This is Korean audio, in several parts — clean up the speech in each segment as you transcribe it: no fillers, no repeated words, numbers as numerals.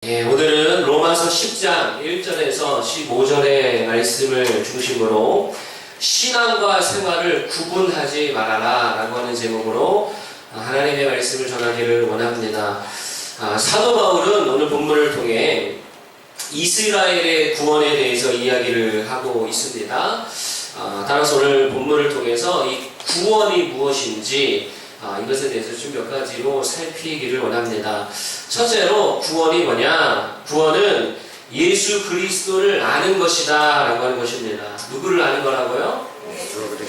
오늘은 로마서 10장 1절에서 15절의 말씀을 중심으로 신앙과 생활을 구분하지 말아라 라고 하는 제목으로 하나님의 말씀을 전하기를 원합니다. 사도 바울은 오늘 본문을 통해 이스라엘의 구원에 대해서 이야기를 하고 있습니다. 따라서 오늘 본문을 통해서 이 구원이 무엇인지 이것에 대해서 좀 몇 가지로 살피기를 원합니다. 첫째로 구원이 뭐냐? 구원은 예수 그리스도를 아는 것이다 라고 하는 것입니다. 누구를 아는 거라고요?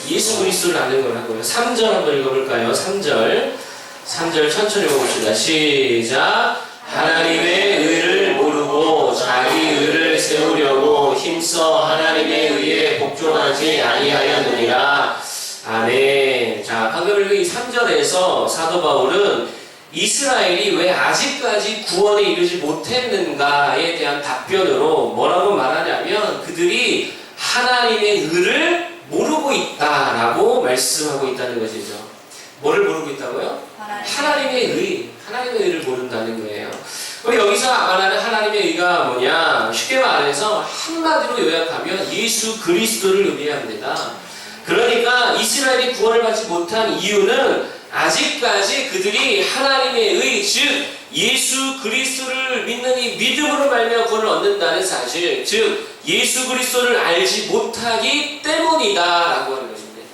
예수 그리스도를 아는 거라고요. 3절 한번 읽어볼까요? 3절 천천히 읽어봅시다. 시작. 하나님의 의를 모르고 자기 의를 세우려고 힘써 하나님의 의에 복종하지 아니하였느니라. 아멘. 자, 방금 이 3절에서 사도 바울은 이스라엘이 왜 아직까지 구원에 이르지 못했는가에 대한 답변으로 뭐라고 말하냐면 그들이 하나님의 의를 모르고 있다라고 말씀하고 있다는 것이죠. 뭐를 모르고 있다고요? 하나님의 의를 모른다는 거예요. 그럼 여기서 말하는 하나님의 의가 뭐냐? 쉽게 말해서 한마디로 요약하면 예수 그리스도를 의미합니다. 그러니까 이스라엘이 구원을 받지 못한 이유는 아직까지 그들이 하나님의 의, 즉 예수 그리스도를 믿는 이 믿음으로 말미암아 구원을 얻는다는 사실, 즉 예수 그리스도를 알지 못하기 때문이다라고 하는 것입니다.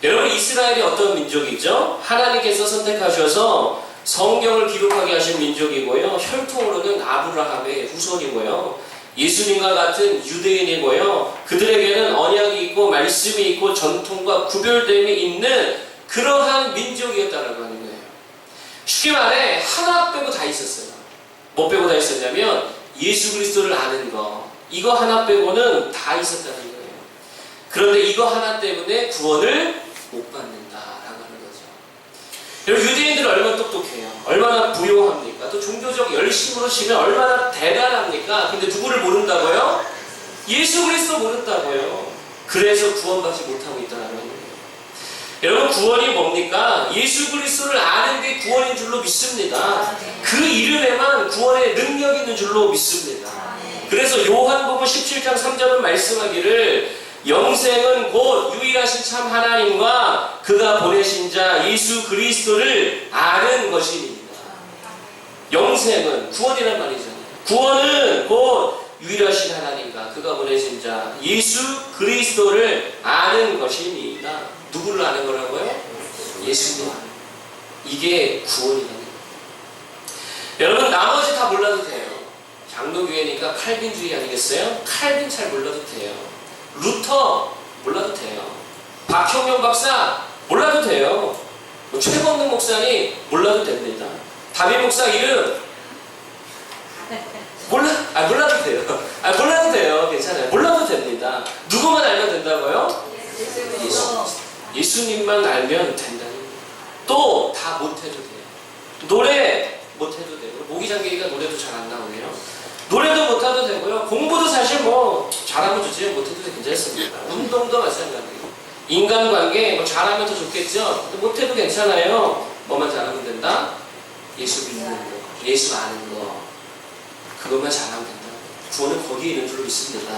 여러분, 이스라엘이 어떤 민족이죠? 하나님께서 선택하셔서 성경을 기록하게 하신 민족이고요. 혈통으로는 아브라함의 후손이고요. 예수님과 같은 유대인이고요. 그들에게는 언약이 있고 말씀이 있고 전통과 구별됨이 있는 그러한 민족이었다라고 하는 거예요. 쉽게 말해 하나 빼고 다 있었어요. 뭐 빼고 다 있었냐면 예수 그리스도를 아는 거, 이거 하나 빼고는 다 있었다는 거예요. 그런데 이거 하나 때문에 구원을 못 받는다라고 하는 거죠. 여러분, 유대인들은 얼마나 똑똑해요. 얼마나 부요합니까? 또 종교적 열심으로 치면 얼마나 대단합니까? 근데 누구를 모른다고요? 예수 그리스도 모른다고요. 그래서 구원받지 못하고 있다는 거예요. 여러분, 구원이 뭡니까? 예수 그리스도를 아는 게 구원인 줄로 믿습니다. 그 이름에만 구원의 능력이 있는 줄로 믿습니다. 그래서 요한복음 17장 3절은 말씀하기를 영생은 곧 유일하신 참 하나님과 그가 보내신 자 예수 그리스도를 아는 것입니다. 영생은 구원이란 말이잖아요. 구원은 곧 유일하신 하나님과 그가 보내신 자 예수 그리스도를 아는 것입니다. 누구를 아는 거라고요? 예수님. 이게 구원이라는 거예요. 여러분, 나머지 다 몰라도 돼요. 장로교회니까 칼빈주의 아니겠어요? 칼빈 잘 몰라도 돼요. 루터 몰라도 돼요. 박형용 박사 몰라도 돼요. 최범능 목사님 몰라도 됩니다. 다빈 목사 이름 몰라도 돼요. 몰라도 돼요. 괜찮아요. 몰라도 됩니다. 누구만 알면 된다고요? 예수님만 알면 된다는 거예요. 또 다 못해도 돼요. 노래 못해도 돼요. 모기장기가 노래도 잘 안 나오네요. 노래도 못해도 되고요. 공부도 사실 뭐 잘하면 좋지 못해도 괜찮습니다. 운동도 마찬가지예요. 인간관계 뭐 잘하면 더 좋겠죠. 못해도 괜찮아요. 뭐만 잘하면 된다? 예수 믿는 거, 예수 아는 거, 그것만 잘하면 된다. 구원은 거기에 있는 줄로 믿습니다.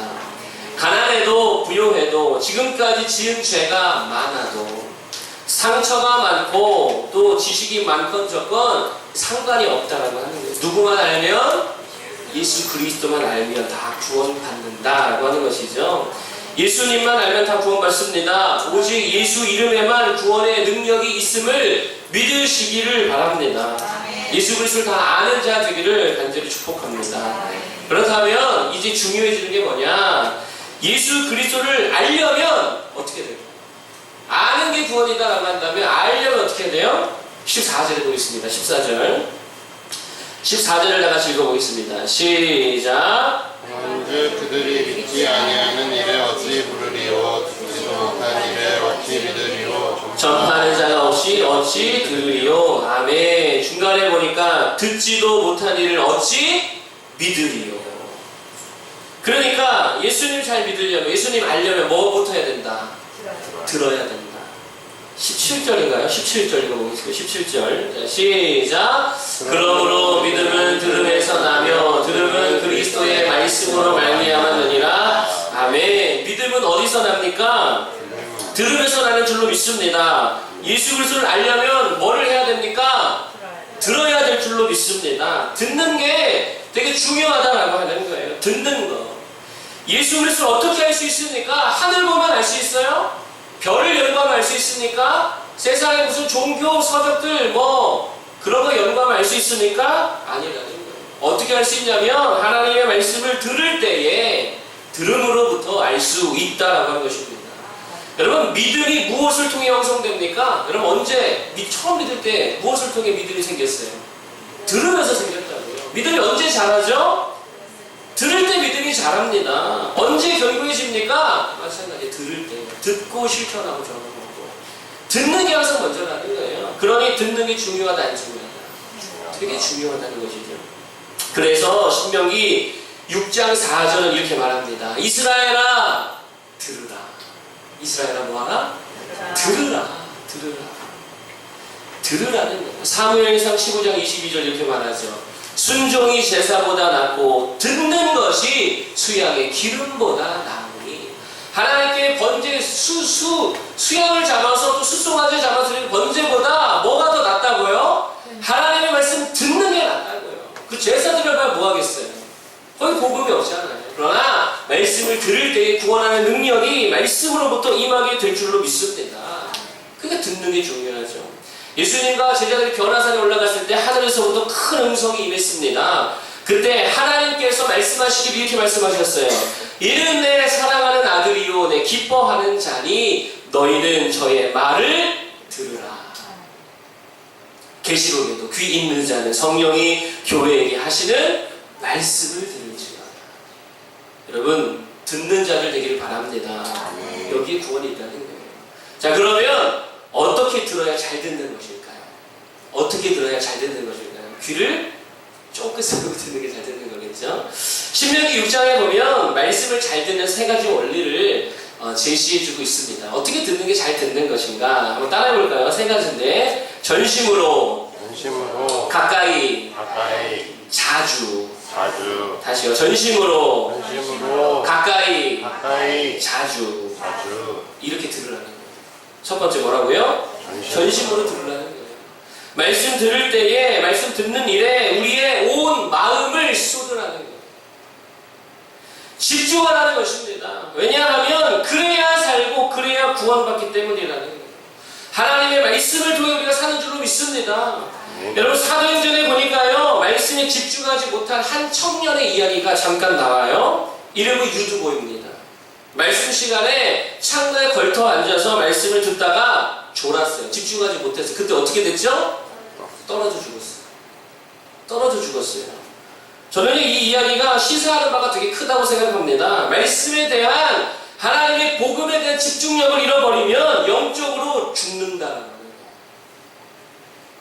가난해도 부요해도 지금까지 지은 죄가 많아도 상처가 많고 또 지식이 많건 적건 상관이 없다라고 하는 거예요. 누구만 알면 예수 그리스도만 알면 다 구원받는다라고 하는 것이죠. 예수님만 알면 다 구원받습니다. 오직 예수 이름에만 구원의 능력이 있음을 믿으시기를 바랍니다. 예수 그리스도를 다 아는 자 되기를 간절히 축복합니다. 그렇다면 이제 중요해지는 게 뭐냐? 예수 그리스도를 알려면 어떻게 돼요? 아는 게 구원이다라고 한다면 알려면 어떻게 돼요? 14절에 보겠습니다. 14절을 다 같이 읽어보겠습니다. 시작. 한즉 그들이 믿지 아니하는 일에 어찌 부르리요 듣지도 못한 일에 어찌 믿으리요 전파하는 자가 없이 어찌 들으리요. 아멘. 중간에 보니까 듣지도 못한 일을 어찌 믿으리요. 그러니까 예수님 잘 믿으려면, 예수님 알려면 뭐부터 해야 된다? 들어야 된다. 17절인가요? 17절 읽어보겠습니다. 17절. 자, 시작. 그러므로 믿음은 들음에서 나며 들음은 그리스도의 말씀으로 말미암았느니라. 아멘. 믿음은 어디서 납니까? 들음에서 나는 줄로 믿습니다. 예수 그리스도를 알려면 뭐를 해야 됩니까? 들어야 될 줄로 믿습니다. 듣는 게 되게 중요하다라고 하는 거예요. 듣는 거. 예수 그리스도를 어떻게 알 수 있습니까? 하늘 보면 알 수 있어요? 별을 연구하면 알 수 있습니까? 세상에 무슨 종교 서적들 뭐 그런 거 연구하면 알 수 있습니까? 아니라는 거예요. 어떻게 알 수 있냐면 하나님의 말씀을 들을 때에 들음으로부터 알 수 있다라고 하는 것입니다. 여러분 믿음이 무엇을 통해 형성됩니까? 여러분 언제 처음 믿을 때 무엇을 통해 믿음이 생겼어요? 들으면서 생겼다고요. 믿음이 언제 자라죠? 들을 때 믿음이 자랍니다. 언제 견고해집니까? 마찬가지 들을 때. 듣고 실천하고 적용하고. 듣는 게 항상 먼저라는 거예요. 그러니 듣는 게 중요하다 안 중요하다? 되게 중요하다는 것이죠. 그래서 신명기 6장 4절은 이렇게 말합니다. 이스라엘아 들으라. 이스라엘아 뭐하라? 들으라. 들으라. 들으라는 거예요. 사무엘상 15장 22절 이렇게 말하죠. 순종이 제사보다 낫고 듣는 것이 수양의 기름보다 나으니. 하나님께 번제 수양을 잡아서 또 숫송아지 잡아서 번제보다 뭐가 더 낫다고요? 하나님의 말씀 듣는 게 낫다고요. 그 제사 드려봐야 뭐 하겠어요? 거기 복음이 없잖아요. 그러나 말씀을 들을 때에 구원하는 능력이 말씀으로부터 임하게 될 줄로 믿습니다. 그러니까 듣는 게 중요하죠. 예수님과 제자들이 변화산에 올라갔을 때 하늘에서부터 큰 음성이 임했습니다. 그때 하나님께서 말씀하시기를 이렇게 말씀하셨어요. 이는 내 사랑하는 아들이요 내 기뻐하는 자니 너희는 저의 말을 들으라. 계시록에도 귀 있는 자는 성령이 교회에게 하시는 말씀을 들을지어다. 여러분 듣는 자들 되기를 바랍니다. 여기에 구원이 있다는 거예요. 자 그러면 어떻게 들어야 잘 듣는 것일까요? 어떻게 들어야 잘 듣는 것일까요? 귀를 쫑긋하고 듣는 게 잘 듣는 거겠죠? 신명기 6장에 보면 말씀을 잘 듣는 세 가지 원리를 제시해주고 있습니다. 어떻게 듣는 게 잘 듣는 것인가? 한번 따라해볼까요? 세 가지인데 전심으로 가까이 자주 다시요. 전심으로 가까이 자주 이렇게 들으라는 거예요. 첫 번째 뭐라고요? 전심으로 들으라는 거예요. 말씀 들을 때에 말씀 듣는 일에 우리의 온 마음을 쏟으라는 거예요. 집중하라는 것입니다. 왜냐하면 그래야 살고 그래야 구원받기 때문이라는 거예요. 하나님의 말씀을 통해 우리가 사는 줄로 믿습니다. 여러분 사도행전에 보니까요 말씀에 집중하지 못한 한 청년의 이야기가 잠깐 나와요. 이름은 유두보입니다. 말씀 시간에 창가에 걸터 앉아서 말씀을 듣다가 졸았어요. 집중하지 못해서. 그때 어떻게 됐죠? 떨어져 죽었어요. 저는 이 이야기가 시사하는 바가 되게 크다고 생각합니다. 말씀에 대한 하나님의 복음에 대한 집중력을 잃어버리면 영적으로 죽는다는 거예요.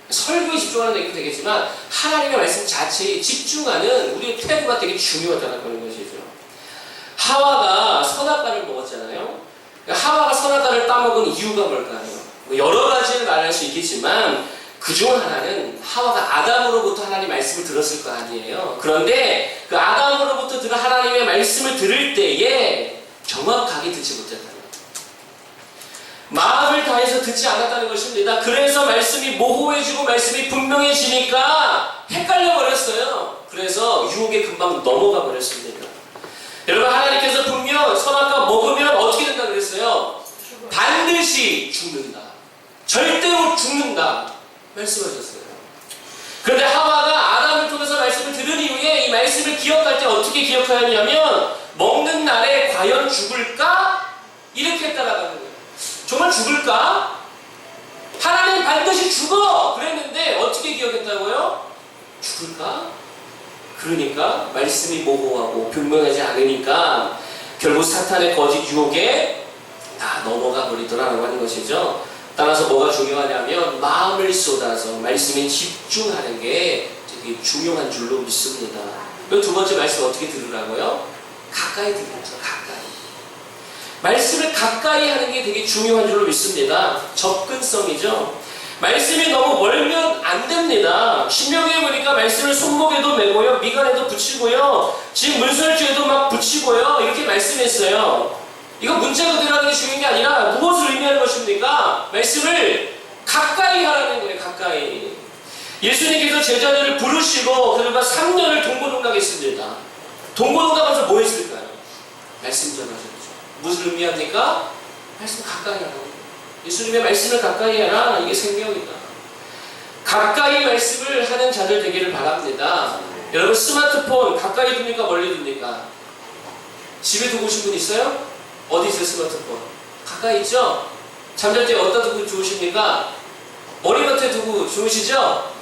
설교에 집중하는 얘기도 되겠지만 하나님의 말씀 자체에 집중하는 우리의 태도가 되게 중요하다는 것이죠. 하와가 선악과를 먹었잖아요. 하와가 선악과를 따먹은 이유가 뭘까요? 여러 가지를 말할 수 있겠지만 그중 하나는 하와가 아담으로부터 하나님의 말씀을 들었을 거 아니에요. 그런데 그 아담으로부터 들은 하나님의 말씀을 들을 때에 정확하게 듣지 못했다는 거예요. 마음을 다해서 듣지 않았다는 것입니다. 그래서 말씀이 모호해지고 말씀이 분명해지니까 헷갈려 버렸어요. 그래서 유혹에 금방 넘어가 버렸습니다. 여러분 하나님께서 분명 선악과 먹으면 어떻게 된다 그랬어요? 반드시 죽는다. 절대로 죽는다. 말씀하셨어요. 그런데 하와가 아담을 통해서 말씀을 들은 이후에 이 말씀을 기억할 때 어떻게 기억하였냐면 먹는 날에 과연 죽을까? 이렇게 따라가는 거예요. 정말 죽을까? 하나님 반드시 죽어! 그랬는데 어떻게 기억했다고요? 죽을까? 그러니까 말씀이 모호하고 분명하지 않으니까 결국 사탄의 거짓 유혹에 다 넘어가 버리더라라고 하는 것이죠. 따라서 뭐가 중요하냐면 마음을 쏟아서 말씀에 집중하는 게 되게 중요한 줄로 믿습니다. 두 번째 말씀 어떻게 들으라고요? 가까이 들으면서 가까이. 말씀을 가까이 하는 게 되게 중요한 줄로 믿습니다. 접근성이죠. 말씀이 너무 멀면 안 됩니다. 신명기에 보니까 말씀을 손목에도 메고요, 미간에도 붙이고요, 지금 문설주에도 막 붙이고요, 이렇게 말씀했어요. 이거 문자 그대로 하는 게 중요한 게 아니라 무엇을 의미하는 것입니까? 말씀을 가까이 하라는 거예요. 가까이. 예수님께서 제자들을 부르시고 그들과 3년을 동고동락했습니다. 동고동락하면서 뭐 했을까요? 말씀 전하셨죠. 무엇을 의미합니까? 말씀 가까이 하라고. 예수님의 말씀을 가까이 하라. 이게 생명이다. 가까이 말씀을 하는 자들 되기를 바랍니다. 여러분 스마트폰 가까이 둡니까? 멀리 둡니까? 집에 두고 오신 분 있어요? 어디 있어요 스마트폰? 가까이 있죠? 잠잘 때 어디다 두고 주무십니까? 머리맡에 두고 주무시죠?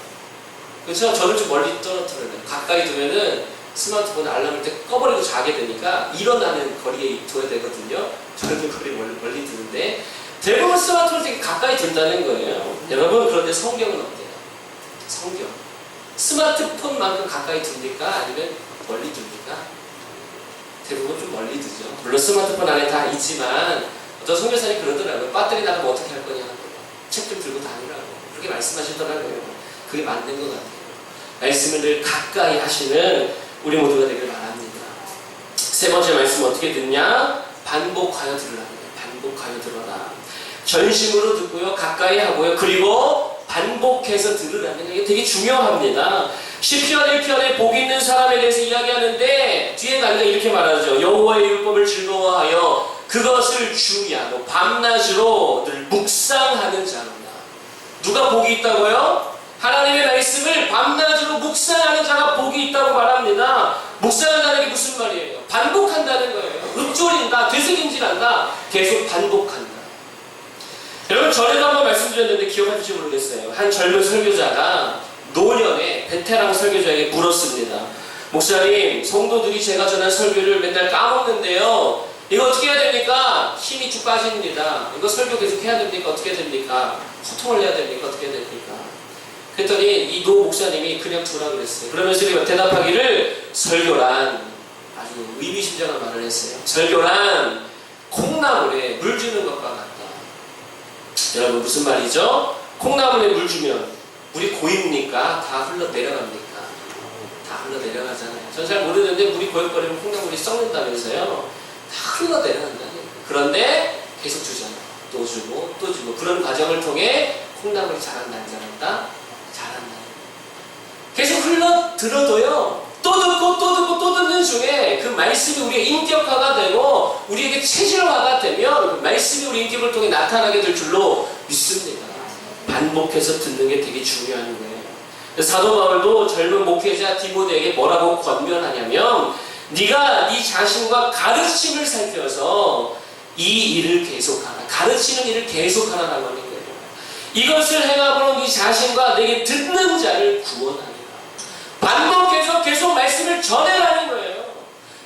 그렇죠? 저는 좀 멀리 떨어뜨려요. 가까이 두면은 스마트폰 알람을 때 꺼버리고 자게 되니까 일어나는 거리에 둬야 되거든요. 저는 거리 멀리 두는데 대부분 스마트폰을 되게 가까이 둔다는 거예요. 여러분 그런데 성경은 어때요? 성경 스마트폰만큼 가까이 둡니까? 아니면 멀리 둡니까? 대부분 좀 멀리 두죠. 물론 스마트폰 안에 다 있지만 어떤 선교사님이 그러더라고요. 배터리 나가면 어떻게 할 거냐고. 책 좀 들고 다니라고. 그렇게 말씀하시더라고요. 그게 맞는 것 같아요. 말씀을 늘 가까이 하시는 우리 모두가 되길 바랍니다. 세 번째 말씀 어떻게 듣냐? 반복하여 들으라고 해요. 반복하여 들어라. 전심으로 듣고요. 가까이 하고요. 그리고 반복해서 들으라는 게 되게 중요합니다. 시편 1편에 복 있는 사람에 대해서 이야기하는데 뒤에 가니까 이렇게 말하죠. 여호와의 율법을 즐거워하여 그것을 주의하고 밤낮으로 늘 묵상하는 자로다. 누가 복이 있다고요? 하나님의 말씀을 밤낮으로 묵상하는 자가 복이 있다고 말합니다. 묵상한다는 게 무슨 말이에요? 반복한다는 거예요. 읊조린다, 되새김질한다, 계속 반복한다. 여러분 전에도 한번 말씀드렸는데 기억하실지 모르겠어요. 한 젊은 설교자가 노년의 베테랑 설교자에게 물었습니다. 목사님, 성도들이 제가 전한 설교를 맨날 까먹는데요. 이거 어떻게 해야 됩니까? 힘이 쭉 빠집니다. 이거 설교 계속 해야 됩니까? 어떻게 됩니까? 소통을 해야 됩니까? 어떻게 해야 됩니까? 그랬더니 이 노 목사님이 그냥 두라 그랬어요. 그러면서 대답하기를 설교란 아주 의미심장한 말을 했어요. 설교란 콩나물에 물 주는 것과 같다. 여러분 무슨 말이죠? 콩나물에 물 주면 물이 고입니까? 다 흘러내려갑니까? 다 흘러내려가잖아요. 전 잘 모르는데 물이 고여버리면 콩나물이 썩는다면서요. 다 흘러내려간다는 거예요. 그런데 계속 주잖아요. 또 주고 또 주고 그런 과정을 통해 콩나물이 자란다 안 자란다? 자란다. 계속 흘러들어도요. 또 듣고 또 듣고 또 듣는 중에 그 말씀이 우리의 인격화가 되고 우리에게 체질화가 되면 그 말씀이 우리 인격을 통해 나타나게 될 줄로 믿습니다. 반복해서 듣는 게 되게 중요한 거예요. 사도 바울도 젊은 목회자 디모데에게 뭐라고 권면하냐면 네가 네 자신과 가르침을 살펴서 이 일을 계속하라. 가르치는 일을 계속하라라고 하는 거예요. 이것을 행함으로 네 자신과 내게 듣는 자를 구원하리라. 반복해서 계속 말씀을 전해라는 거예요.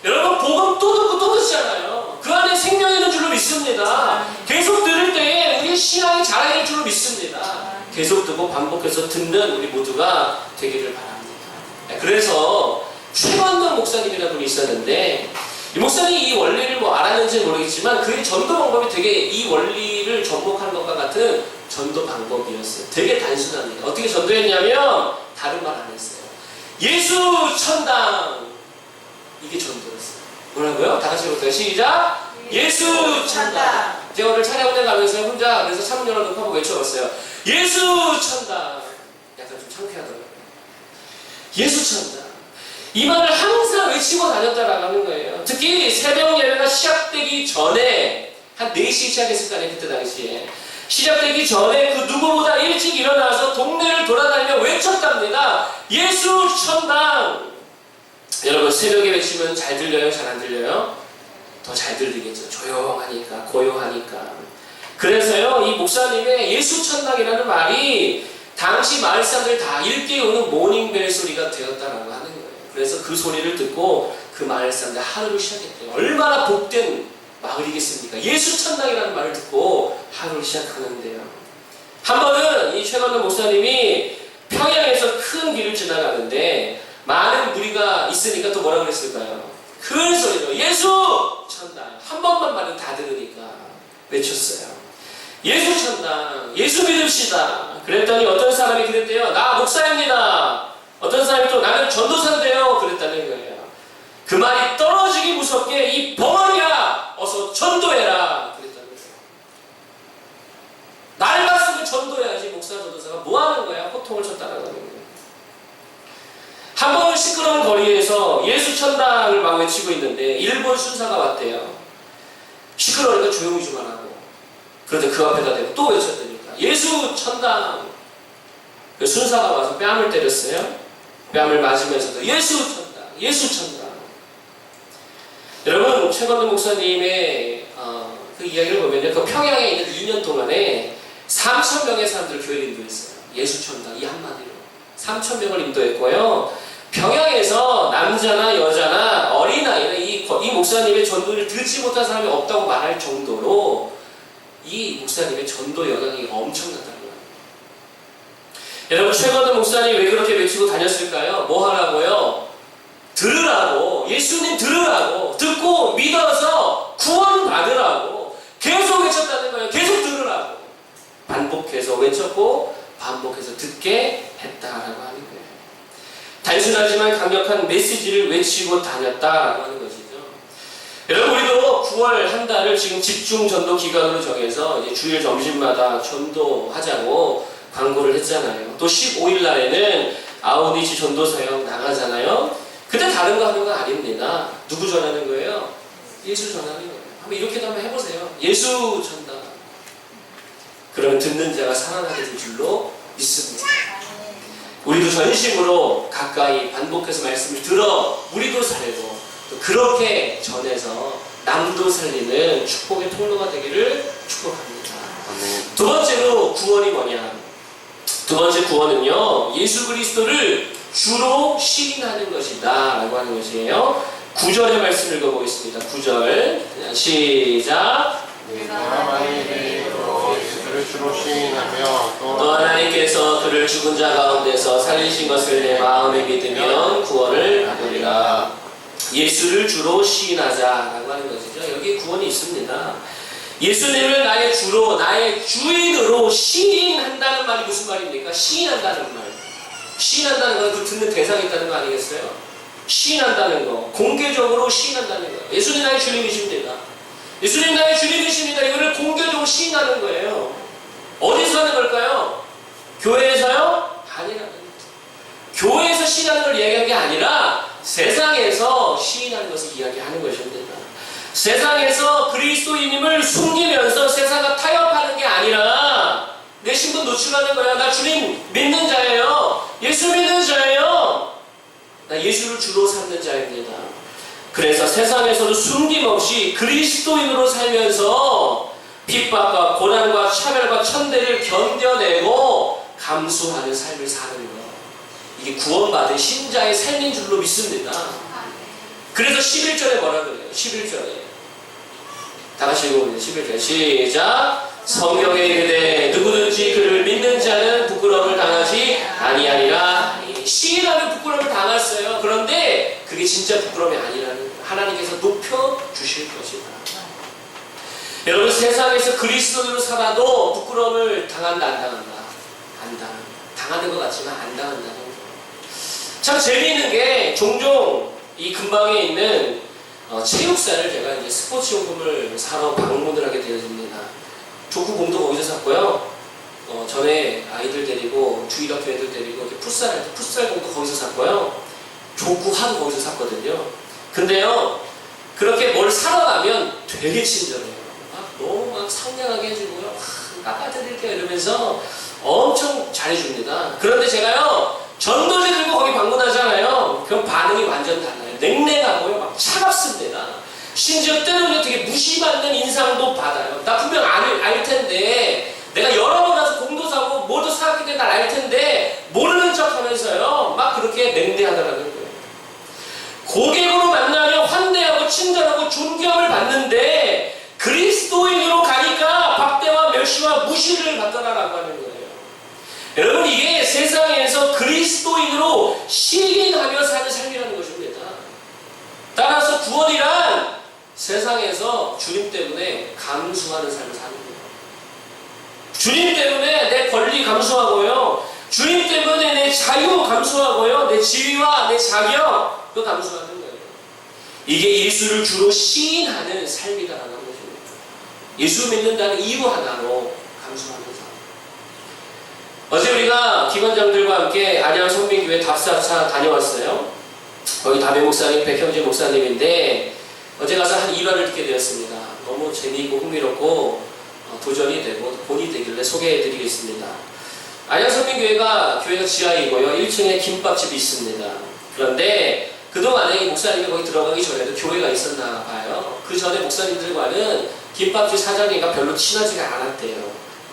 여러분 복음 또 듣고 또 듣잖아요. 그 안에 생명이 있는 줄로 믿습니다. 계속 들을 때에 우리의 신앙이 자라날 줄로 믿습니다. 계속 듣고 반복해서 듣는 우리 모두가 되기를 바랍니다. 그래서 최관동 목사님이라는 분이 있었는데 이 목사님이 이 원리를 알았는지는 모르겠지만 그의 전도 방법이 되게 이 원리를 접목하는 것과 같은 전도 방법이었어요. 되게 단순합니다. 어떻게 전도했냐면 다른 말 안 했어요. 예수 천당 이게 전도였어요. 뭐라고요? 다 같이 해볼까요? 시작! 예수 천당. 제가 오늘 찬양대 가면서 혼자 그래서 창문열어 놓고 한번 외쳐봤어요. 예수 천당. 약간 좀 창피하더라고요. 예수 천당. 이 말을 항상 외치고 다녔다라고 하는 거예요. 특히 새벽 예배가 시작되기 전에 한 4시에 시작했을 거 아니에요. 그때 당시에. 시작되기 전에 그 누구보다 일찍 일어나서 동네를 돌아다니며 외쳤답니다. 예수 천당. 여러분 새벽에 외치면 잘 들려요? 잘 안 들려요? 더 잘 들리겠죠. 조용하니까 고요하니까. 그래서요 이 목사님의 예수 천당이라는 말이 당시 마을 사람들 다 일깨우는 모닝벨 소리가 되었다라고 하는 거예요. 그래서 그 소리를 듣고 그 마을 사람들 하루를 시작했대요. 얼마나 복된 마을이겠습니까? 예수 천당이라는 말을 듣고 하루를 시작하는데요. 한 번은 이 최관동 목사님이 평양에서 큰 길을 지나가는데 많은 무리가 있으니까 또 뭐라 그랬을까요? 큰 소리로 예수 천당. 한 번만 말해도 다 들으니까 외쳤어요. 예수 천당, 예수 믿읍시다. 그랬더니 어떤 사람이 그랬대요. 나 목사입니다. 어떤 사람이 또 나는 전도사인데요. 그랬다는 거예요. 그 말이 떨어지기 무섭게 이 벙어리야 어서 전도해라. 그랬다는 거예요. 날 봤으면 전도해야지. 목사 전도사가 뭐 하는 거야? 호통을 쳤다는 거예요. 한 번은 시끄러운 거리에서 예수 천당을 막 외치고 있는데 일본 순사가 왔대요. 시끄러우니까 조용히 좀 하라고. 그런데 그 앞에다 대고 또 외쳤다니까. 예수 천당. 그 순사가 와서 뺨을 때렸어요. 뺨을 맞으면서도 예수 천당, 예수 천당. 여러분, 최건도 목사님의 그 이야기를 보면요. 그 평양에 있는 2년 동안에 3,000명의 사람들을 교회를 인도했어요. 예수 천당, 이 한마디로. 3,000명을 인도했고요. 평양에서 남자나 여자나 어린아이나 이 목사님의 전도를 듣지 못한 사람이 없다고 말할 정도로 이 목사님의 전도 영향이 엄청났다는 거예요. 여러분, 최건도 목사님 왜 그렇게 외치고 다녔을까요? 뭐 하라고요? 들으라고. 예수님 들으라고. 듣고 믿어서 구원 받으라고. 계속 외쳤다는 거예요. 계속 들으라고. 반복해서 외쳤고 반복해서 듣게 했다라고 하는 거예요. 단순하지만 강력한 메시지를 외치고 다녔다라고 하는 것이죠. 여러분, 우리도 9월 한 달을 지금 집중 전도 기간으로 정해서 이제 주일 점심마다 전도하자고 광고를 했잖아요. 또 15일 날에는 아우디지 전도 사역 나가잖아요. 그때 다른 거 하는 건 아닙니다. 누구 전하는 거예요? 예수 전하는 거예요. 한번 이렇게도 한번 해보세요. 예수 전다. 그러면 듣는 자가 살아나게 될 줄로 믿습니다. 우리도 전심으로 가까이 반복해서 말씀을 들어 우리도 살고 또 그렇게 전해서 남도 살리는 축복의 통로가 되기를 축복합니다. 두 번째로 구원이 뭐냐? 두 번째 구원은요, 예수 그리스도를 주로 시인하는 것이다 라고 하는 것이에요. 9절의 말씀 읽어보겠습니다. 9절 시작. 예수를 주로 시인하며 또 하나님께서 그를 죽은 자 가운데서 살리신 것을 내 마음에 믿으면 구원을 받으리라. 예수를 주로 시인하자라고 하는 것이죠. 여기 구원이 있습니다. 예수님을 나의 주로, 나의 주인으로 시인한다는 말이 무슨 말입니까? 시인한다는 말. 시인한다는 건 그 듣는 대상이 있다는 거 아니겠어요? 시인한다는 거. 공개적으로 시인한다는 거. 예수님 나의 주님이십니다. 예수님 나의 주님이십니다. 이거를 공개적으로 시인하는 거예요. 어디서 하는 걸까요? 교회에서요? 아니라는 거예요. 교회에서 시인하는 걸 이야기하는 게 아니라 세상에서 시인하는 것을 이야기하는 것입니다. 세상에서 그리스도인임을 숨기면서 세상과 타협하는 게 아니라 내 신분 노출하는 거야. 나 주님 믿는 자예요. 예수 믿는 자예요. 나 예수를 주로 삼는 자입니다. 그래서 세상에서도 숨김없이 그리스도인으로 살면서 핍박과 고난과 차별과 천대를 견뎌내고 감수하는 삶을 사는 것. 이게 구원받은 신자의 삶인 줄로 믿습니다. 그래서 11절에 뭐라 그래요? 11절에. 다 같이 읽어보세요. 11절. 시작. 성경에 이르되 누구든지 그를 믿는 자는 부끄러움을 당하지 아니하리라. 시인하면 부끄러움을 당했어요. 그런데 그게 진짜 부끄러움이 아니라는 거예요. 하나님께서 높여주실 것이다. 여러분, 세상에서 그리스도인으로 살아도 부끄러움을 당한다, 안 당한다? 안 당한다. 당하는 것 같지만 안 당한다는 거예요. 참 재미있는 게 종종 이 근방에 있는 체육사를 제가 이제 스포츠 용품을 사러 방문을 하게 되어집니다. 족구공도 거기서 샀고요. 전에 아이들 데리고 주일학교 애들 데리고 이렇게 풋살할 때 풋살공도 거기서 샀고요. 족구화도 거기서 샀거든요. 근데요, 그렇게 뭘 사러 가면 되게 친절해요. 너무 막 상냥하게 해주고요. 깎아드릴게요 이러면서 엄청 잘해줍니다. 그런데 제가요, 전도지 들고 거기 방문하잖아요. 그럼 반응이 완전 달라요. 냉랭하고요, 막 차갑습니다. 심지어 때로는 되게 무시받는 인상도 받아요. 나 분명 알 텐데, 내가 여러 번 와서 공도 사고 뭐도 사왔기 때문에 날 알 텐데 모르는 척 하면서요, 막 그렇게 냉대하더라는 거예요. 고객으로 만나면 환대하고 친절하고 존경을 받는데 그리스도인으로 가니까 박대와 멸시와 무시를 받더라라고 하는 거예요. 여러분, 이게 세상에서 그리스도인으로 시인하며 사는 삶이라는 것입니다. 따라서 구원이란 세상에서 주님 때문에 감수하는 삶을 사는 거예요. 주님 때문에 내 권리 감수하고요. 주님 때문에 내 자유 감수하고요. 내 지위와 내 자격 그 감수하는 거예요. 이게 예수를 주로 시인하는 삶이다라는 것입니다. 예수 믿는다는 이유 하나로 감수하는 삶. 어제 우리가 기관장들과 함께 안양 성민교회 답사차 다녀왔어요. 거기 담임 목사님, 백형진 목사님인데 어제 가서 한 2화를 듣게 되었습니다. 너무 재미있고 흥미롭고 도전이 되고 본이 되길래 소개해드리겠습니다. 안양성민교회가 교회가 지하이고요. 1층에 김밥집이 있습니다. 그런데 그동안에 이 목사님이 거기 들어가기 전에도 교회가 있었나 봐요. 그 전에 목사님들과는 김밥집 사장님과 별로 친하지가 않았대요.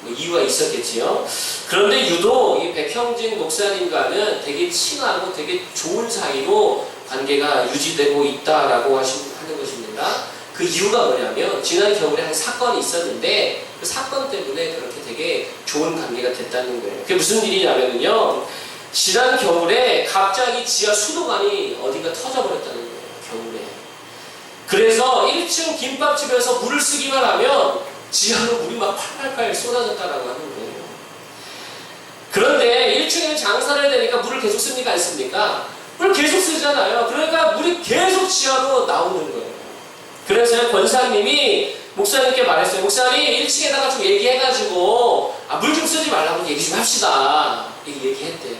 뭐 이유가 있었겠지요. 그런데 유독 이 백형진 목사님과는 되게 친하고 되게 좋은 사이로 관계가 유지되고 있다라고 하는 것입니다. 그 이유가 뭐냐면 지난 겨울에 한 사건이 있었는데 그 사건 때문에 그렇게 되게 좋은 관계가 됐다는 거예요. 그게 무슨 일이냐면요. 지난 겨울에 갑자기 지하 수도관이 어딘가 터져버렸다는 거예요. 겨울에. 그래서 1층 김밥집에서 물을 쓰기만 하면 지하로 물이 막 팔팔 쏟아졌다라고 하는 거예요. 그런데 1층에는 장사를 되니까 물을 계속 씁니까? 안 씁니까? 물을 계속 쓰잖아요. 그러니까 물이 계속 지하로 나오는 거예요. 그래서 권사님이 목사님께 말했어요. 목사님 1층에다가 좀 얘기해가지고 물 좀 쓰지 말라고 얘기 좀 합시다. 이렇게 얘기했대요.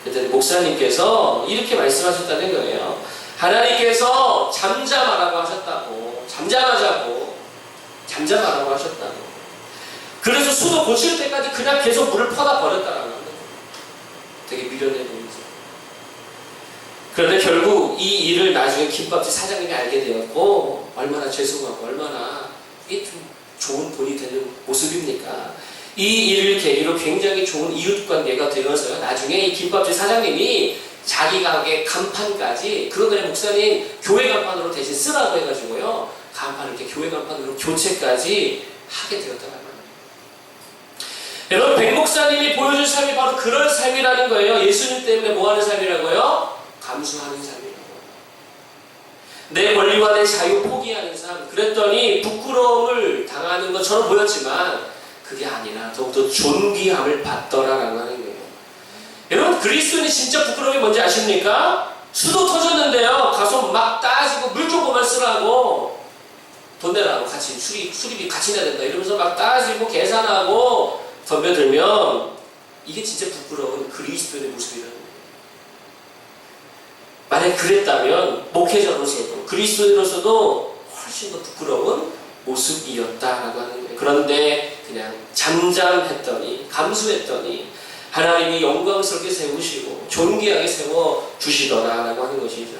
그랬더니 목사님께서 이렇게 말씀하셨다는 거예요. 하나님께서 잠잠하라고 하셨다고. 잠잠하라고 하셨다고. 그래서 수도 고칠 때까지 그냥 계속 물을 퍼다 버렸다라고 하는 거예요. 되게 미련해 보이죠. 그런데 결국 이 일을 나중에 김밥집 사장님이 알게 되었고 얼마나 죄송하고 얼마나 이게 좀 좋은 본이 되는 모습입니까? 이 일을 계기로 굉장히 좋은 이웃관계가 되어서요. 나중에 이 김밥집 사장님이 자기 가게 간판까지 그거 그냥 목사님 교회 간판으로 대신 쓰라고 해가지고요. 간판을 이렇게 교회 간판으로 교체까지 하게 되었다는 거예요. 여러분 백 목사님이 보여준 삶이 바로 그런 삶이라는 거예요. 예수님 때문에 뭐하는 삶이라고요? 감수하는 삶이라고. 내 권리와 내 자유 포기하는 삶. 그랬더니 부끄러움을 당하는 것처럼 보였지만 그게 아니라 더욱더 존귀함을 받더라라고 하는 거예요. 여러분 그리스도인이 진짜 부끄러움이 뭔지 아십니까? 수도 터졌는데요. 가서 막 따지고 물 조금만 쓰라고 돈 내라고 같이 수리비 같이 내야 된다 이러면서 막 따지고 계산하고 덤벼들면 이게 진짜 부끄러운 그리스도인의 모습이라는 거예요. 만약 그랬다면 목회자로서도 그리스도인으로서도 훨씬 더 부끄러운 모습이었다라고 하는 거예요. 그런데 그냥 잠잠했더니 감수했더니 하나님이 영광스럽게 세우시고 존귀하게 세워주시더라라고 하는 것이죠.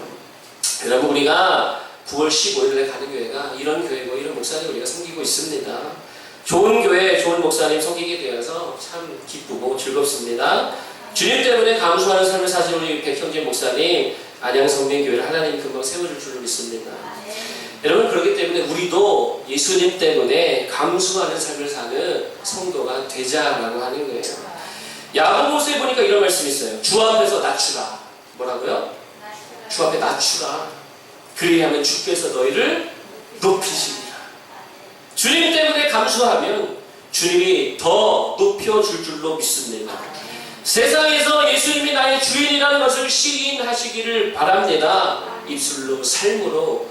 여러분 우리가 9월 15일에 가는 교회가 이런 교회고 이런 목사님 우리가 섬기고 있습니다. 좋은 교회 좋은 목사님 섬기게 되어서 참 기쁘고 즐겁습니다. 주님 때문에 감수하는 삶을 사신 우리 백형진 목사님 안양성민교회를 하나님 금방 세워줄 줄로 믿습니다. 여러분 그렇기 때문에 우리도 예수님 때문에 감수하는 삶을 사는 성도가 되자라고 하는 거예요. 야고보서에 보니까 이런 말씀이 있어요. 주 앞에서 낮추라. 뭐라고요? 주 앞에 낮추라. 그리하면 주께서 너희를 높이시리라. 주님 때문에 감수하면 주님이 더 높여줄 줄로 믿습니다. 세상에서 예수님이 나의 주인이라는 것을 시인하시기를 바랍니다. 입술로 삶으로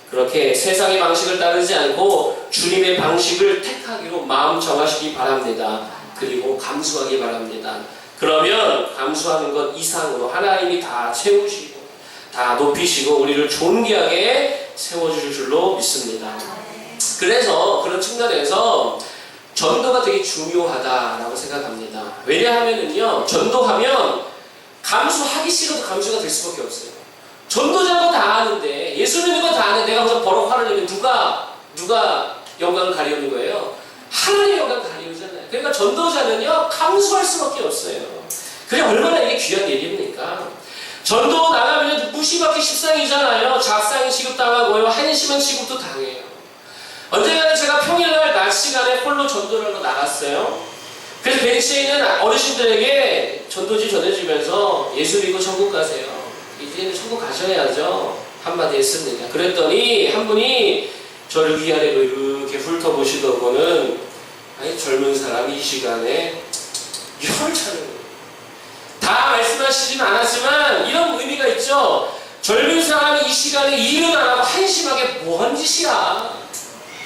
그렇게 세상의 방식을 따르지 않고 주님의 방식을 택하기로 마음 정하시기 바랍니다. 그리고 감수하기 바랍니다. 그러면 감수하는 것 이상으로 하나님이 다 채우시고 다 높이시고 우리를 존귀하게 세워주실 줄로 믿습니다. 그래서 그런 측면에서 전도가 되게 중요하다라고 생각합니다. 왜냐하면요 전도하면 감수하기 싫어도 감수가 될 수밖에 없어요. 전도자는 다 아는데 예수 믿는 거 다 아는데 내가 무슨 버럭 화를 내면 누가 영광을 가리우는 거예요? 하나님의 영광을 가리우잖아요. 그러니까 전도자는요 감수할 수밖에 없어요. 그게 얼마나 이게 귀한 일입니까? 전도 나가면 무시받기 십상이잖아요. 작상이 취급당하고요 한심한 취급도 당해요. 언젠가는 제가 평일날 낮 시간에 홀로 전도를 하러 나갔어요. 그래서 벤치에 있는 어르신들에게 전도지 전해주면서 예수 믿고 천국 가세요. 이제는 천국 가셔야죠. 한마디 했습니다. 그랬더니 한 분이 저를 위아래로 이렇게 훑어보시더군은 아니 젊은 사람이 이 시간에 열을 차는 거예요. 다 말씀하시진 않았지만 이런 의미가 있죠. 젊은 사람이 이 시간에 일은 안 하고 한심하게 뭐한 짓이야.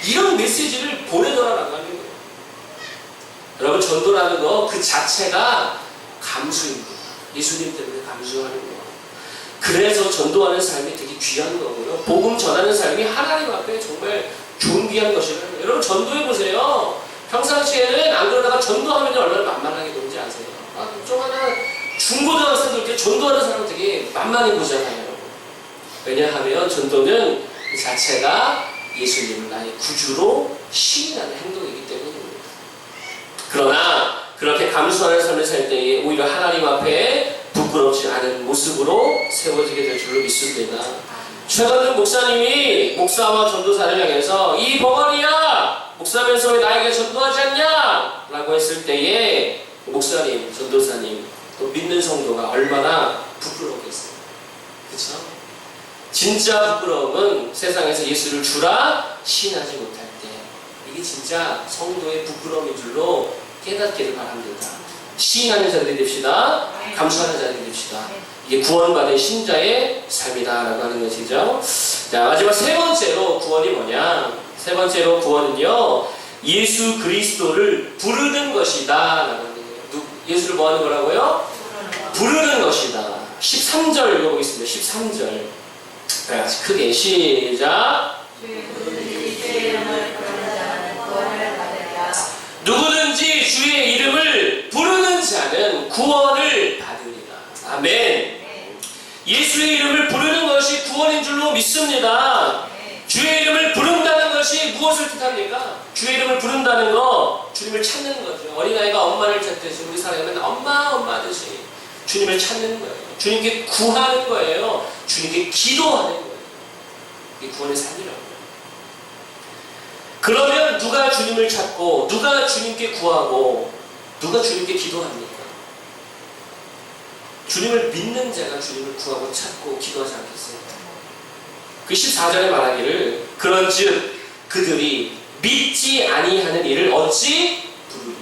이런 메시지를 보내더라라고 하는 거예요. 여러분 전도라는 거 그 자체가 감수입니다. 예수님 때문에 감수하는 거예요. 그래서 전도하는 삶이 되게 귀한 거고요. 복음 전하는 삶이 하나님 앞에 정말 존귀한 것이라는 거예요. 여러분 전도해보세요. 평상시에는 안 그러다가 전도하면 얼마나 만만하게 보는지 아세요? 좀 하나 중고등학생들 이렇게 전도하는 사람 되게 만만해 보잖아요. 왜냐하면 전도는 그 자체가 예수님을 나의 구주로 시인하는 행동이기 때문입니다. 그러나 그렇게 감수하는 삶을 살 때에 오히려 하나님 앞에 부끄럽지 않은 모습으로 세워지게 될 줄로 믿습니다. 최근에 목사님이 목사와 전도사를 향해서 이 벙어리야! 목사면서 왜 나에게 전도하지 않냐? 라고 했을 때에 목사님, 전도사님, 또 믿는 성도가 얼마나 부끄러웠겠어요. 그쵸? 진짜 부끄러움은 세상에서 예수를 주라 시인하지 못할 때 이게 진짜 성도의 부끄러움인 줄로 깨닫기를 바랍니다. 시인하는 자들이 됩시다. 감수하는 자들이 됩시다. 이게 구원받은 신자의 삶이다라고 하는 것이죠. 자, 마지막 세 번째로 구원이 뭐냐? 세 번째로 구원은요, 예수 그리스도를 부르는 것이다 라고 하는 거예요. 예수를 뭐 하는 거라고요? 부르는 것이다. 13절 읽어보겠습니다. 13절. 다 같이 크게 시작. 누구든지 주의 이름을 부르는 자는 구원을 받으리라. 아멘. 예수의 이름을 부르는 것이 구원인 줄로 믿습니다. 주의 이름을 부른다는 것이 무엇을 뜻합니까? 주의 이름을 부른다는 거, 주님을 찾는 거죠. 어린아이가 엄마를 찾듯이 우리 살아가면 엄마 하듯이 주님을 찾는 거예요. 주님께 구하는 거예요. 주님께 기도하는 거예요. 이게 구원의 삶이라고. 그러면 누가 주님을 찾고 누가 주님께 구하고 누가 주님께 기도합니까? 주님을 믿는 자가 주님을 구하고 찾고 기도하지 않겠어요? 그 14절에 말하기를 그런즉 그들이 믿지 아니하는 이를 어찌 부르리요?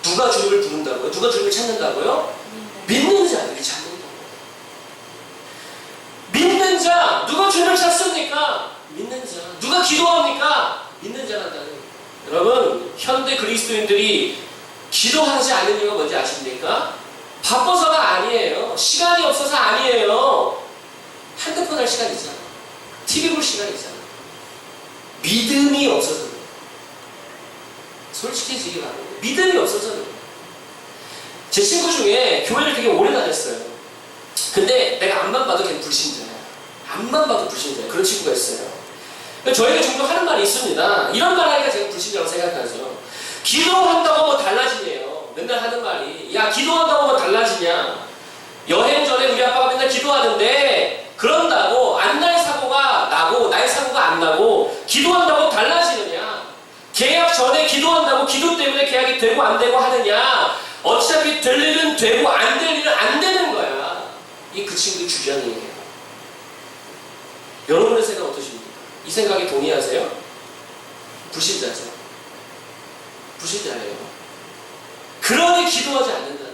누가 주님을 부른다고요? 누가 주님을 찾는다고요? 믿는 자들이 찾는다고요. 믿는 자, 누가 주님을 찾습니까? 믿는 자. 누가 기도합니까? 믿는 자란다는 거예요. 여러분, 현대 그리스도인들이 기도하지 않는 이유가 뭔지 아십니까? 바빠서가 아니에요. 시간이 없어서 아니에요. 핸드폰 할 시간 있잖아. TV 볼 시간 있잖아. 믿음이 없어서 그래요. 솔직해지기 바랍니다. 믿음이 없어서 그래요. 제 친구 중에 교회를 되게 오래 다녔어요. 근데 내가 앞만 봐도 걔는 불신자야. 앞만 봐도 불신자야. 그런 친구가 있어요. 저희가 종종 하는 말이 있습니다. 이런 말 하니까 제가 불신자라고 생각하죠. 기도한다고 뭐 달라지네요. 맨날 하는 말이. 야, 기도한다고 뭐 달라지냐. 여행 전에 우리 아빠가 맨날 기도하는데 그런다고 안 날 사고가 나고 날 사고가 안 나고 기도한다고 달라지느냐. 계약 전에 기도한다고 기도 때문에 계약이 되고 안 되고 하느냐. 어차피 될 일은 되고 안 될 일은 안 되는 거야. 이 그 친구의 주장이에요. 여러분의 생각 어떠십니까? 이 생각에 동의하세요? 불신자죠. 불신자예요. 그러니 기도하지 않는다는 거예요.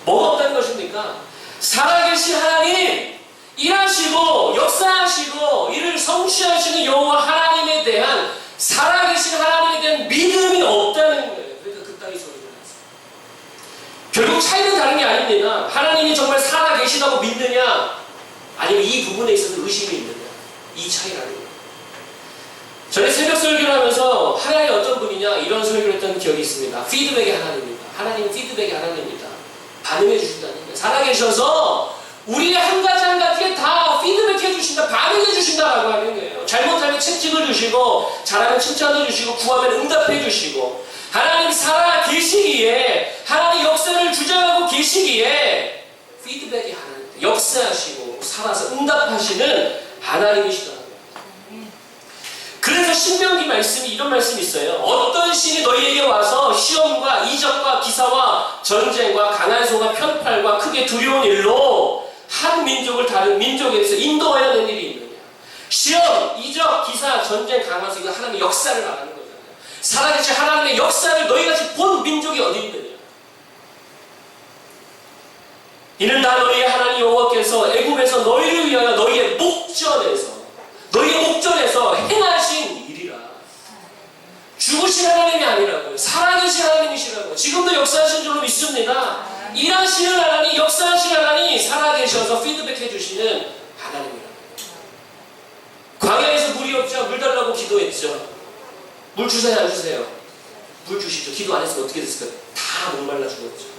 뭐가 없다는 것입니까? 살아계신 하나님, 일하시고 역사하시고 이를 성취하시는 여호와 하나님에 대한 살아계신 하나님에 대한 믿음이 없다는 거예요. 그러니까 그따위 소리를 하세요. 결국 차이는 다른 게 아닙니다. 하나님이 정말 살아계시다고 믿느냐 아니면 이 부분에 있어서 의심이 있느냐, 이 차이라는 거예요. 전에 새벽 설교를 하면서 하나의 어떤 분이냐 이런 설교를 했던 기억이 있습니다. 피드백의 하나님입니다. 하나님은 피드백의 하나님입니다. 반응해 주신다는 거예요. 살아계셔서 우리의 한 가지 한 가지에 다 피드백해 주신다, 반응해 주신다라고 하는 거예요. 잘못하면 채찍을 주시고 잘하면 칭찬도 주시고 구하면 응답해 주시고 하나님 살아 계시기에 하나님 역사를 주장하고 계시기에 피드백의 하나님, 역사하시고 살아서 응답하시는 하나님이시더라고요. 그래서 신명기 말씀이 이런 말씀이 있어요. 어떤 신이 너희에게 와서 시험과 이적과 기사와 전쟁과 강한 소가 편팔과 크게 두려운 일로 한 민족을 다른 민족에서 인도하여 낸 일이 있느냐. 시험, 이적, 기사, 전쟁, 강화서 이거 하나님의 역사를 말하는 거잖아요. 살아계신 하나님의 역사를 너희같이 본 민족이 어디 있느냐. 이는 다 너희의 하나님 여호와께서 애굽에서 너희를 위하여 너희의 목전에서 행하신 일이라. 죽으신 하나님이 아니라고요. 살아계신 하나님이시라고요. 지금도 역사하신 줄로 믿습니다. 일하시는 하나님, 역사하시는 하나님, 살아계셔서 피드백해 주시는 하나님이라고요. 광야에서 물이 없죠. 물 달라고 기도했죠. 물 주세요, 안 주세요? 물 주시죠. 기도 안 했으면 어떻게 됐을까요? 다 목말라 죽었죠.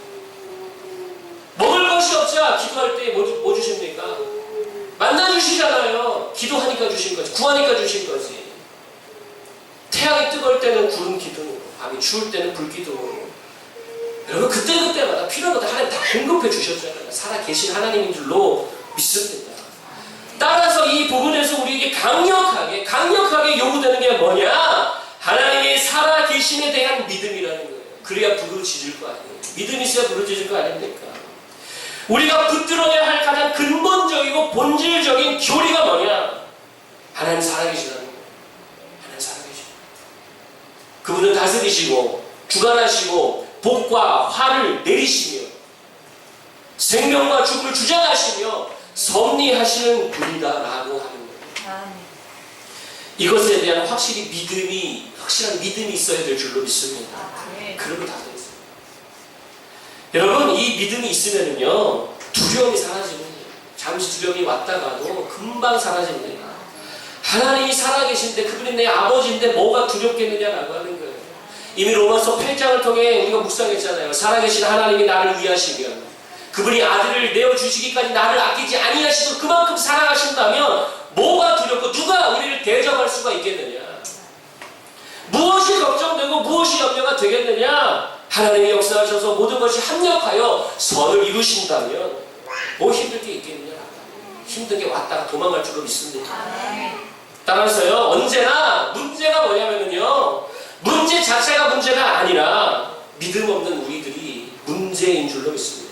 먹을 것이 없자 기도할 때 뭐 주십니까? 만나 주시잖아요. 기도하니까 주신 거지. 구하니까 주신 거지. 태양이 뜨거울 때는 구름 기둥으로, 밤이 추울 때는 불 기둥으로. 여러분 그때그때마다 필요한 것도 하나님 다 공급해 주셨잖아요. 살아계신 하나님인 줄로 믿습니다. 따라서 이 부분에서 우리에게 강력하게 요구되는 게 뭐냐? 하나님의 살아계심에 대한 믿음이라는 거예요. 그래야 부르짖을 거 아니에요. 믿음이 있어야 부르짖을 거 아닙니까? 우리가 붙들어야 할 가장 근본적이고 본질적인 교리가 뭐냐? 하나님 살아계시다는 거예요. 하나님 살아계시다. 그분은 다스리시고 주관하시고 복과 화를 내리시며 생명과 죽음을 주장하시며 섭리하시는 분이다라고 하는 거예요. 이것에 대한 확실한 믿음이 있어야 될 줄로 믿습니다. 그러고 다 되겠어요. 여러분 이 믿음이 있으면요 두려움이 사라집니다. 잠시 두려움이 왔다가도 금방 사라집니다. 하나님이 살아계신데 그분이 내 아버지인데 뭐가 두렵겠느냐라고 하는 거예요. 이미 로마서 8장을 통해 우리가 묵상했잖아요. 살아계신 하나님이 나를 위하시면 그분이 아들을 내어주시기까지 나를 아끼지 아니하시도록 그만큼 사랑하신다면 뭐가 두렵고 누가 우리를 대적할 수가 있겠느냐. 무엇이 걱정되고 무엇이 염려가 되겠느냐. 하나님이 역사하셔서 모든 것이 합력하여 선을 이루신다면 뭐 힘들 게 있겠느냐. 힘든 게 왔다가 도망갈 줄로 믿습니다. 따라서요 언제나 문제가 뭐냐면요 문제 자체가 문제가 아니라 믿음 없는 우리들이 문제인 줄로 믿습니다.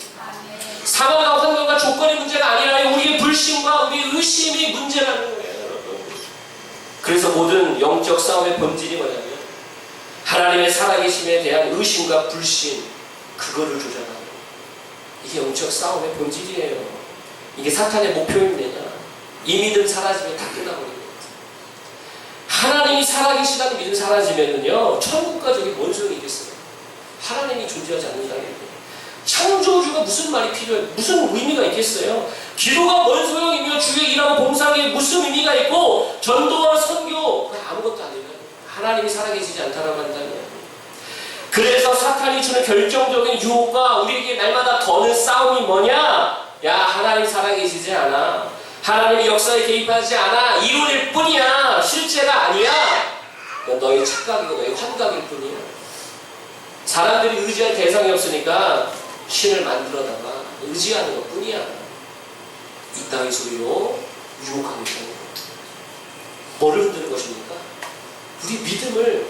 상황과 환경과 조건의 문제가 아니라 우리의 불신과 우리의 의심이 문제라는 거예요. 그래서 모든 영적 싸움의 본질이 뭐냐면 하나님의 살아계심에 대한 의심과 불신, 그거를 조절하는 거예요. 이게 영적 싸움의 본질이에요. 이게 사탄의 목표입니다. 이 믿음 사라지면 다 끝나버립니다. 하나님이 살아계시다는 믿음 사라지면요 천국과 저기 뭔 소용이 있겠어요. 하나님이 존재하지 않는다는 거예요. 창조주가 무슨 말이 필요해요? 무슨 의미가 있겠어요? 기도가 뭔 소용이며 주의 일하고 봉사하기에 무슨 의미가 있고 전도와 선교 그건 아무것도 아니에요. 하나님이 살아계시지 않다라고 한다면. 그래서 사탄이 주는 결정적인 유혹과 우리에게 날마다 거는 싸움이 뭐냐? 야 하나님 살아계시지 않아. 하나님이 역사에 개입하지 않아. 이론일 뿐이야. 실제가 아니야. 너의 착각이고 너의 환각일 뿐이야. 사람들이 의지할 대상이 없으니까 신을 만들어다가 의지하는 것 뿐이야. 이따위 소리로 유혹하고 있다는 거예요. 뭐를 흔드는 것입니까? 우리 믿음을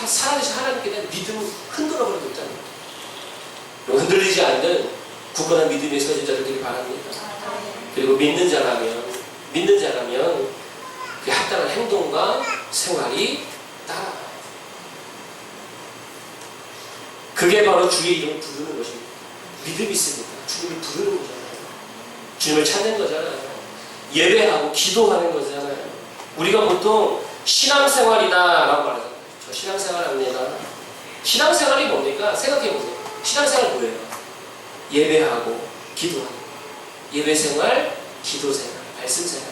살아계신 하나님께 대한 믿음을 흔들어버리고 있다는 거예요. 흔들리지 않는 굳건한 믿음의 서진 자들 되길 바랍니다. 그리고 믿는 자라면 그 합당한 행동과 생활이 따라가요. 그게 바로 주의 이름을 부르는 것입니다. 믿음이 있으니까 주님을 부르는 거잖아요. 주님을 찾는 거잖아요. 예배하고 기도하는 거잖아요. 우리가 보통 신앙생활이다 라고 말하잖아요. 저 신앙생활 합니다. 신앙생활이 뭡니까? 생각해보세요. 신앙생활 뭐예요? 예배하고 기도하고 예배생활, 기도생활, 말씀생활.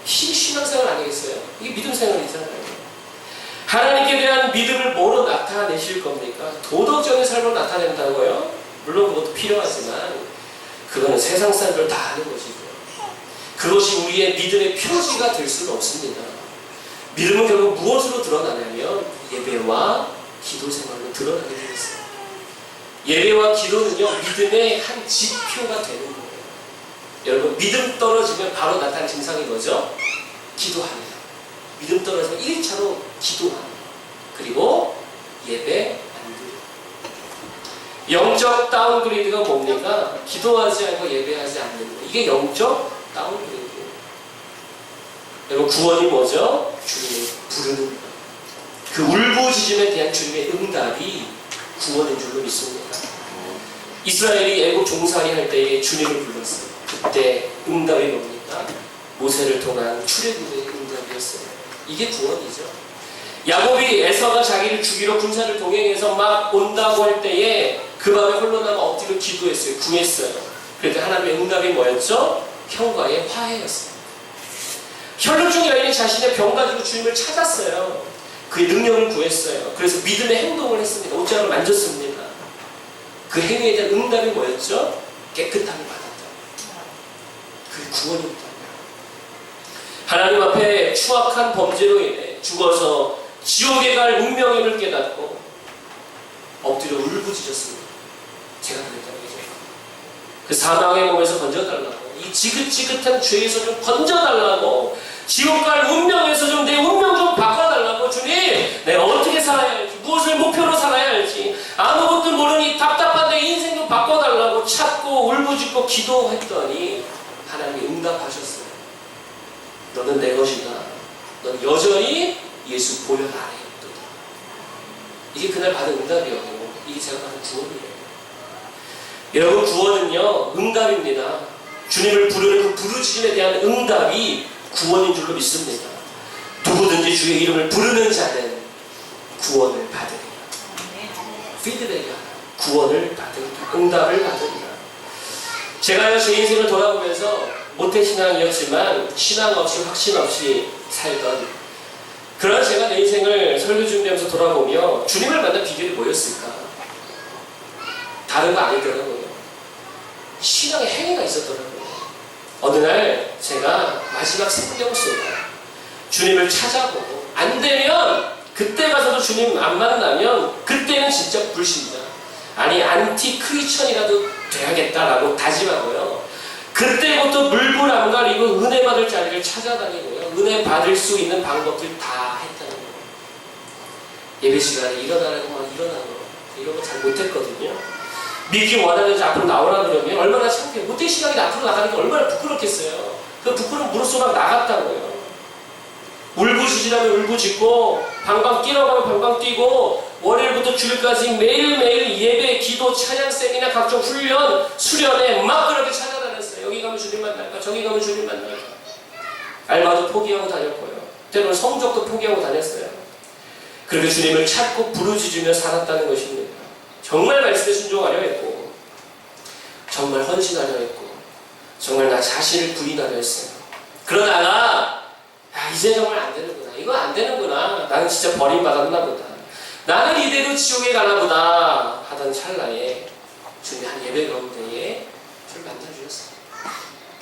신앙생활 아니겠어요? 이게 믿음생활이잖아요. 하나님께 대한 믿음을 뭐로 나타내실 겁니까? 도덕적인 삶으로 나타낸다고요? 물론 그것도 필요하지만 그거는 세상 사람들 다 아는 것이고요. 그것이 우리의 믿음의 표지가 될 수는 없습니다. 믿음은 결국 무엇으로 드러나냐면 예배와 기도 생활로 드러나게 되어 있어요. 예배와 기도는요 믿음의 한 지표가 되는 거예요. 여러분 믿음 떨어지면 바로 나타나는 증상이 뭐죠? 기도합니다. 믿음 떨어지면 1차로 기도합니다. 그리고 예배 안 드려요. 영적 다운그레이드가 뭡니까? 기도하지 않고 예배하지 않는 거. 이게 영적 다운그레이드예요. 여러분 구원이 뭐죠? 주님을 부르는 것. 그 울부짖음에 대한 주님의 응답이 구원인 줄로 믿습니다. 이스라엘이 애국 종살이 할 때에 주님을 불렀어요. 그때 응답이 뭡니까? 모세를 통한 출애굽의 응답이었어요. 이게 구원이죠. 야곱이 에서가 자기를 죽이러 군사를 동행해서 막 온다고 할 때에 그 밤에 홀로 남아 엎드려 기도했어요. 구했어요. 그런데 하나님의 응답이 뭐였죠? 형과의 화해였어요. 혈루증 여인이 자신의 병 가지고 주님을 찾았어요. 그의 능력을 구했어요. 그래서 믿음의 행동을 했습니다. 옷장을 만졌습니다. 그 행위에 대한 응답이 뭐였죠? 깨끗함을 받았다. 그게 구원입니다. 하나님 앞에 추악한 범죄로 인해 죽어서 지옥에 갈 운명임을 깨닫고 엎드려 울부짖었습니다. 제가 그랬다는 거죠. 그 사망의 몸에서 건져달라고, 이 지긋지긋한 죄에서 좀 건져달라고, 지옥 갈 운명에서 좀 내 운명 좀 바꿔달라고. 주님, 내가 어떻게 살아야 할지, 무엇을 목표로 살아야 할지, 아무것도 모르니 답답한 내 인생 좀 바꿔달라고 찾고 울부짖고 기도했더니 하나님이 응답하셨어요. 너는 내 것이다. 너는 여전히 예수 보혈 아래에 있도다. 이게 그날 받은 응답이었고, 이게 제가 받은 구원이에요. 여러분, 구원은요 응답입니다. 주님을 부르는 그 부르짖음에 대한 응답이 구원인 줄로 믿습니다. 누구든지 주의 이름을 부르는 자는 구원을 받으리라. 피드백이야. 구원을 받으리라. 응답을 받으리라. 제가요 제 인생을 돌아보면서 모태신앙이었지만 신앙 없이 확신 없이 살던 그런 제가 내 인생을 설교 준비하면서 돌아보며 주님을 만난 비결이 뭐였을까? 다른 거 아니더라고요. 신앙의 행위가 있었더라고요. 어느 날 제가 마지막 생명수가 주님을 찾아보고 안 되면 그때 가서도 주님 안 만나면 그때는 진짜 불신자, 아니 안티 크리스천이라도 돼야겠다라고 다짐하고요. 그때부터 물불 안 가리고 은혜 받을 자리를 찾아다니고요. 은혜 받을 수 있는 방법들 다 했다는 거예요. 예배 시간에 일어나라고 막 일어나고 이런 거 잘 못했거든요. 믿기 원하는 자 앞으로 나오라 그러면 얼마나 창피해. 모태신앙이 앞으로 나가는 게 얼마나 부끄럽겠어요. 그 부끄러운 무릎 막 나갔다고요. 울부짖으라면 울부짖고 방방 뛰라고 하면 방방 뛰고 월요일부터 주일까지 매일매일 예배, 기도, 찬양 세미나 각종 훈련, 수련회 막 그렇게 찾아다녔어요. 여기 가면 주님 만날까? 저기 가면 주님 만날까? 알바도 포기하고 다녔고요. 때로는 성적도 포기하고 다녔어요. 그렇게 주님을 찾고 부르짖으며 살았다는 것입니다. 정말 말씀에 순종하려 했고 정말 헌신하려 했고 정말 나 자신을 부인하려 했어요. 그러다가 이제 정말 안 되는구나. 이거 안 되는구나. 나는 진짜 버림받았나 보다. 나는 이대로 지옥에 가나 보다 하던 찰나에 주님이 한 예배 가운데에 저를 만나주셨어요.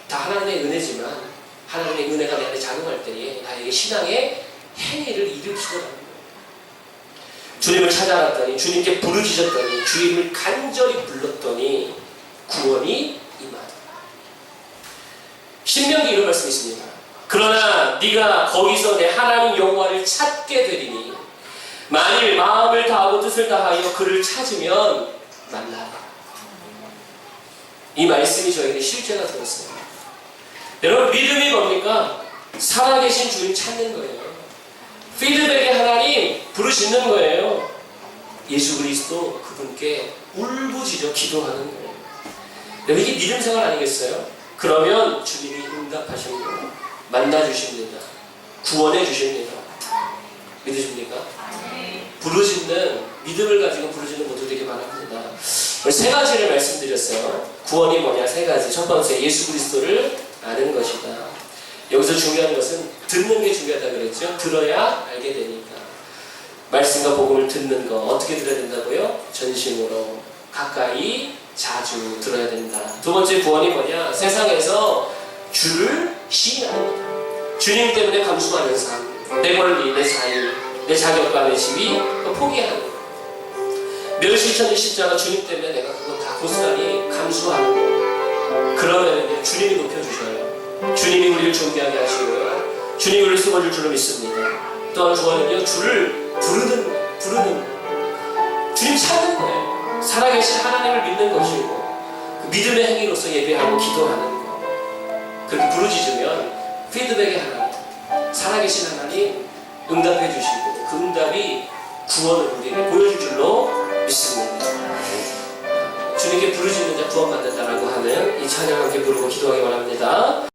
다 하나님의 은혜지만 하나님의 은혜가 내 안에 작용할 때에 나에게 신앙의 행위를 일으키더라고요. 주님을 찾아갔더니 주님께 부르짖었더니 주님을 간절히 불렀더니 구원이 임하더라. 신명기 이런 말씀이 있습니다. 그러나 네가 거기서 내 하나님 여호와를 찾게 되리니 만일 마음을 다하고 뜻을 다하여 그를 찾으면 만나라. 이 말씀이 저에게 실제가 되었어요. 여러분, 믿음이 뭡니까? 살아계신 주님 찾는 거예요. 피드백의 하나님 부르짖는 거예요. 예수 그리스도 그분께 울부짖어 기도하는 거예요. 여러분, 이게 믿음 생활 아니겠어요? 그러면 주님이 응답하십니다. 만나주십니다. 구원해 주십니다. 믿으십니까? 부르짖는 믿음을 가지고 부르짖는 것도 되게 많습니다. 세 가지를 말씀드렸어요. 구원이 뭐냐? 세 가지. 첫 번째, 예수 그리스도를 아는 것이다. 여기서 중요한 것은 듣는 게 중요하다 그랬죠. 들어야 알게 되니까. 말씀과 복음을 듣는 거 어떻게 들어야 된다고요? 전심으로 가까이 자주 들어야 된다. 두 번째 구원이 뭐냐? 세상에서 주를 시인하는 거다. 주님 때문에 감수하는 삶, 내 권리, 내 자유, 내 자격과 내 지위 포기하는 거. 멸시천지 십자가 주님 때문에 내가 그거 다 고스란히 감수하는 거. 그러면 주님이 높여주셔요. 주님이 우리를 존귀하게 하시고요. 주님이 우리를 세워줄 줄로 믿습니다. 또한 구원은요, 주를 부르는 거예요. 부르는 거예요. 주님 찾는 거예요. 살아계신 하나님을 믿는 것이고 그 믿음의 행위로서 예배하고 기도하는 거. 그렇게 부르짖으면 피드백의 하나님, 살아계신 하나님 응답해 주시고 그 응답이 구원을 우리에게 보여줄 줄로 믿습니다. 주님께 부르짖는 자 구원받는다라고 하는 이 찬양 함께 부르고 기도하기 바랍니다.